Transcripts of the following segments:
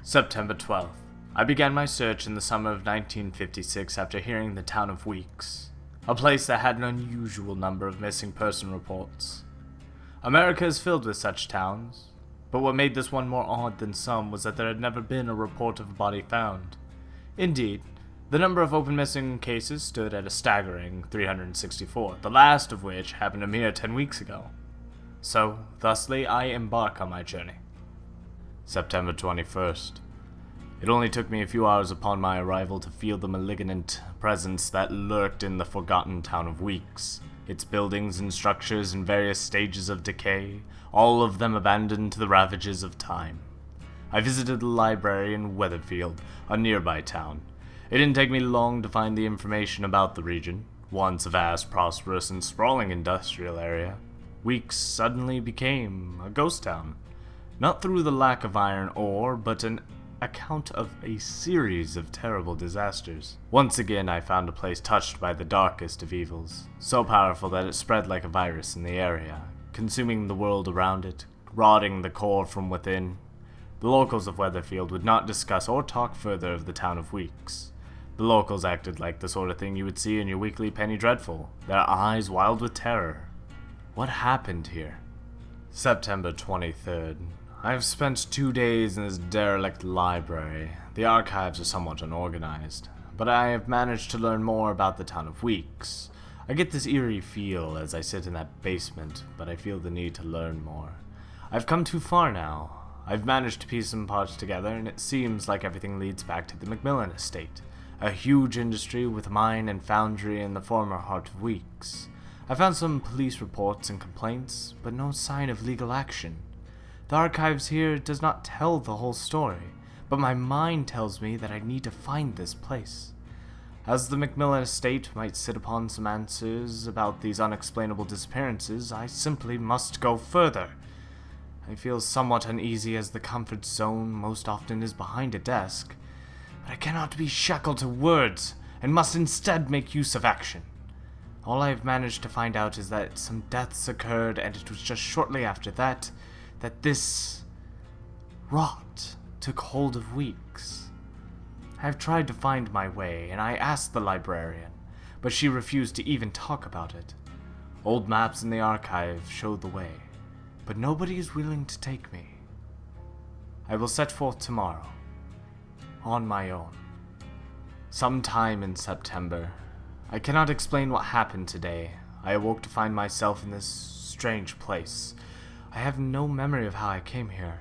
September 12th. I began my search in the summer of 1956 after hearing the town of Weeks, a place that had an unusual number of missing person reports. America is filled with such towns, but what made this one more odd than some was that there had never been a report of a body found. Indeed, the number of open missing cases stood at a staggering 364, the last of which happened a mere 10 weeks ago. So, thusly, I embark on my journey. September 21st. It only took me a few hours upon my arrival to feel the malignant presence that lurked in the forgotten town of Weeks, its buildings and structures in various stages of decay, all of them abandoned to the ravages of time. I visited the library in Weatherfield, a nearby town. It didn't take me long to find the information about the region. Once a vast, prosperous, and sprawling industrial area, Weeks suddenly became a ghost town. Not through the lack of iron ore, but an account of a series of terrible disasters. Once again I found a place touched by the darkest of evils, so powerful that it spread like a virus in the area, consuming the world around it, rotting the core from within. The locals of Weatherfield would not discuss or talk further of the town of Weeks. The locals acted like the sort of thing you would see in your weekly Penny Dreadful, their eyes wild with terror. What happened here? September 23rd. I have spent 2 days in this derelict library. The archives are somewhat unorganized, but I have managed to learn more about the town of Weeks. I get this eerie feel as I sit in that basement, but I feel the need to learn more. I've come too far now. I've managed to piece some parts together, and it seems like everything leads back to the Macmillan estate, a huge industry with a mine and foundry in the former heart of Weeks. I found some police reports and complaints, but no sign of legal action. The archives here does not tell the whole story, but my mind tells me that I need to find this place. As the Macmillan estate might sit upon some answers about these unexplainable disappearances, I simply must go further. I feel somewhat uneasy as the comfort zone most often is behind a desk, but I cannot be shackled to words and must instead make use of action. All I have managed to find out is that some deaths occurred, and it was just shortly after that this rot took hold of Weeks. I have tried to find my way, and I asked the librarian, but she refused to even talk about it. Old maps in the archive showed the way, but nobody is willing to take me. I will set forth tomorrow, on my own. Sometime in September. I cannot explain what happened today. I awoke to find myself in this strange place. I have no memory of how I came here.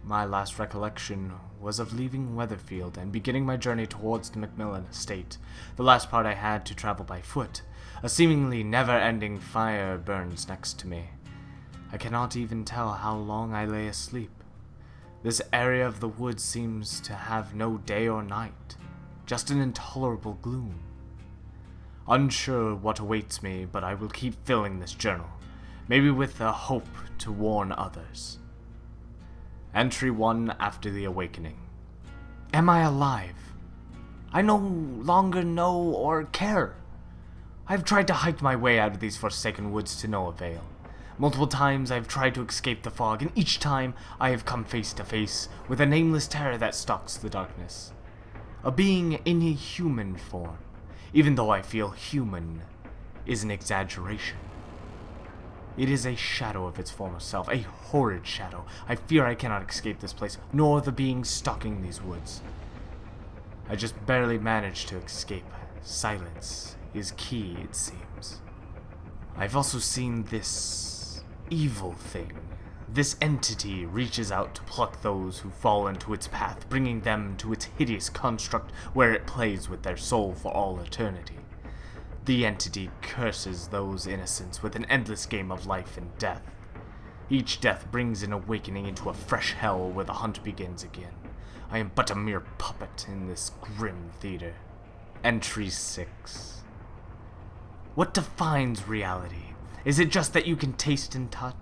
My last recollection was of leaving Weatherfield and beginning my journey towards the Macmillan estate. The last part I had to travel by foot. A seemingly never-ending fire burns next to me. I cannot even tell how long I lay asleep. This area of the woods seems to have no day or night, just an intolerable gloom. Unsure what awaits me, but I will keep filling this journal, maybe with a hope to warn others. Entry 1 after the awakening. Am I alive? I no longer know or care. I have tried to hike my way out of these forsaken woods to no avail. Multiple times I have tried to escape the fog, and each time I have come face to face with a nameless terror that stalks the darkness. A being in a human form, even though I feel human is an exaggeration. It is a shadow of its former self, a horrid shadow. I fear I cannot escape this place, nor the being stalking these woods. I just barely managed to escape. Silence is key, it seems. I've also seen this evil thing. This entity reaches out to pluck those who fall into its path, bringing them to its hideous construct where it plays with their soul for all eternity. The entity curses those innocents with an endless game of life and death. Each death brings an awakening into a fresh hell where the hunt begins again. I am but a mere puppet in this grim theater. Entry 6. What defines reality? Is it just that you can taste and touch?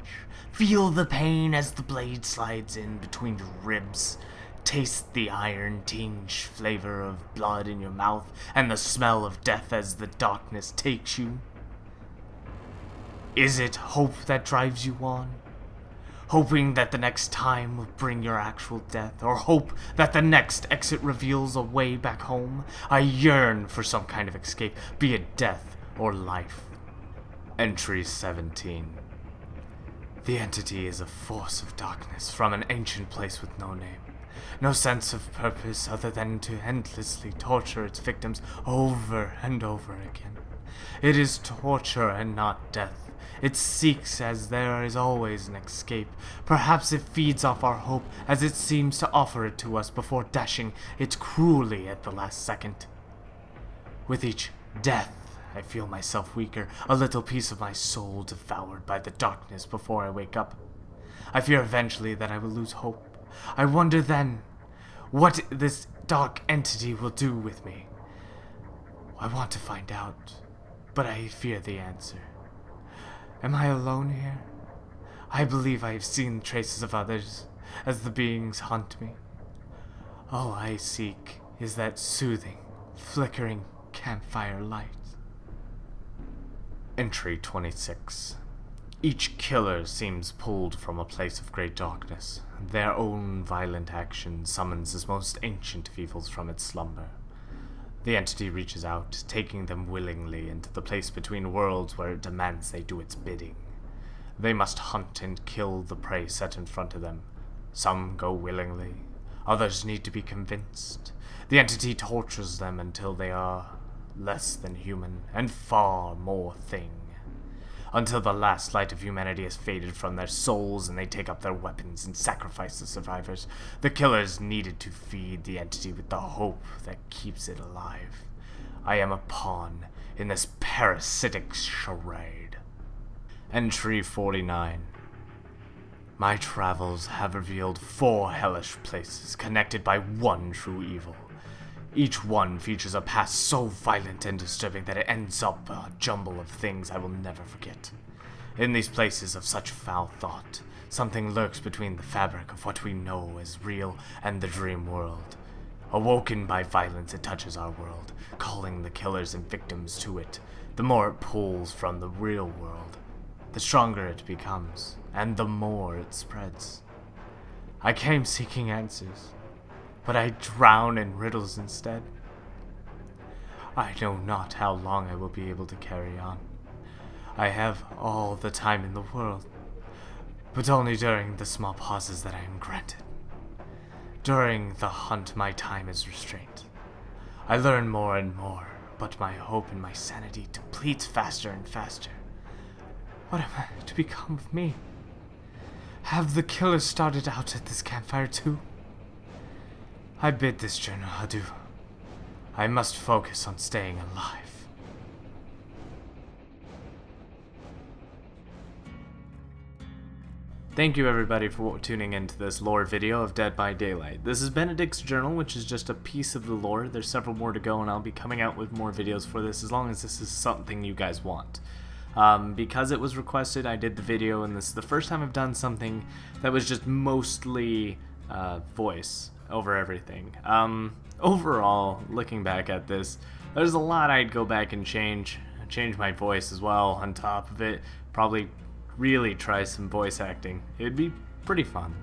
Feel the pain as the blade slides in between your ribs? Taste the iron-tinged flavor of blood in your mouth and the smell of death as the darkness takes you? Is it hope that drives you on? hoping that the next time will bring your actual death, or hope that the next exit reveals a way back home. I yearn for some kind of escape, be it death or life. Entry 17. The entity is a force of darkness from an ancient place with no name. No sense of purpose other than to endlessly torture its victims over and over again. It is torture and not death. It seeks as there is always an escape. Perhaps it feeds off our hope as it seems to offer it to us before dashing it cruelly at the last second. With each death, I feel myself weaker, a little piece of my soul devoured by the darkness before I wake up. I fear eventually that I will lose hope. I wonder then what this dark entity will do with me. I want to find out, but I fear the answer. Am I alone here? I believe I have seen traces of others as the beings hunt me. All I seek is that soothing, flickering campfire light. Entry 26. Each killer seems pulled from a place of great darkness. Their own violent action summons this most ancient of evils from its slumber. The entity reaches out, taking them willingly into the place between worlds where it demands they do its bidding. They must hunt and kill the prey set in front of them. Some go willingly, others need to be convinced. The entity tortures them until they are less than human and far more thing. Until the last light of humanity has faded from their souls and they take up their weapons and sacrifice the survivors. The killers needed to feed the entity with the hope that keeps it alive. I am a pawn in this parasitic charade. Entry 49. My travels have revealed 4 hellish places connected by one true evil. Each one features a past so violent and disturbing that it ends up a jumble of things I will never forget. In these places of such foul thought, something lurks between the fabric of what we know as real and the dream world. Awoken by violence, it touches our world, calling the killers and victims to it. The more it pulls from the real world, the stronger it becomes, and the more it spreads. I came seeking answers, but I drown in riddles instead. I know not how long I will be able to carry on. I have all the time in the world, but only during the small pauses that I am granted. During the hunt, my time is restrained. I learn more and more, but my hope and my sanity depletes faster and faster. What am I to become of me? Have the killers started out at this campfire too? I bid this journey adieu. I must focus on staying alive. Thank you everybody for tuning into this lore video of Dead by Daylight. This is Benedict's journal, which is just a piece of the lore. There's several more to go, and I'll be coming out with more videos for this as long as this is something you guys want. Because it was requested, I did the video, and this is the first time I've done something that was just mostly voice over everything. Overall, looking back at this, there's a lot I'd go back and change my voice as well on top of it. Probably really try some voice acting. It'd be pretty fun.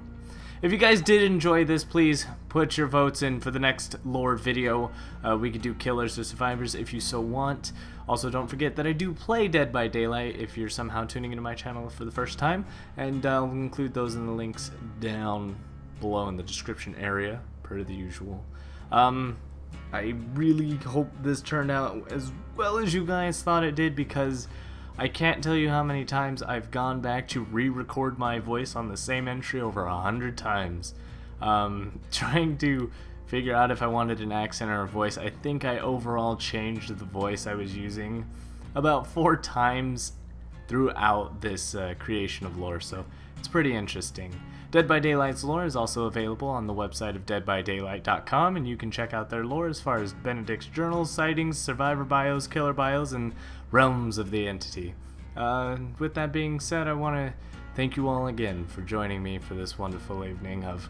If you guys did enjoy this, please put your votes in for the next lore video. We could do killers or survivors if you so want. Also, don't forget that I do play Dead by Daylight if you're somehow tuning into my channel for the first time, and I'll include those in the links down below in the description area, per the usual. I really hope this turned out as well as you guys thought it did, because I can't tell you how many times I've gone back to re-record my voice on the same entry over 100 times. Trying to figure out if I wanted an accent or a voice. I think I overall changed the voice I was using about 4 times throughout this creation of lore, so it's pretty interesting. Dead by Daylight's lore is also available on the website of deadbydaylight.com, and you can check out their lore as far as Benedict's journals, sightings, survivor bios, killer bios, and realms of the entity. With that being said, I want to thank you all again for joining me for this wonderful evening of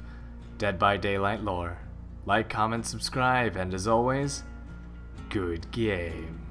Dead by Daylight lore. Like, comment, subscribe, and as always, good game.